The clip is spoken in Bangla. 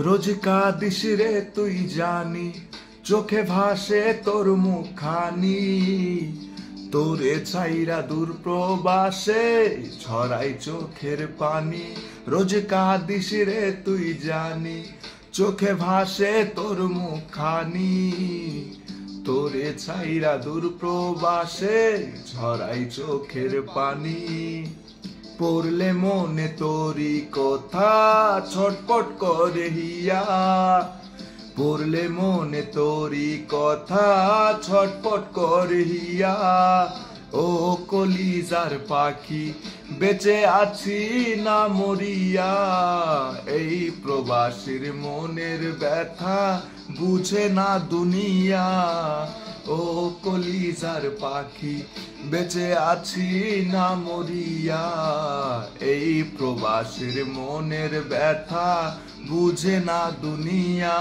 রোজ কাঁদিস রে তুই জানি, চোখে ভাসে তোর মুখখানি। তোরে ছাইরা দূর প্রবাসে ছড়াই চোখের পানি। রোজ কাঁদিস রে তুই জানি, চোখে ভাসে তোর মুখখানি। তোরে ছাইরা দূর প্রবাসে ছড়াই চোখের পানি। পড়লে মনে তোরি কথা ছটপট করে হিয়া। পড়লে মনে তোরি কথা ছটপট করে হিয়া। ও কলিজার পাখি বেঁচে আছি না মরিয়া। এই প্রবাসীর মনের ব্যথা বুঝে না দুনিয়া। ও কলিজার পাখি বেঁচে আছি না মরিয়া। এই প্রবাসীর মনের ব্যথা বুঝে না দুনিয়া।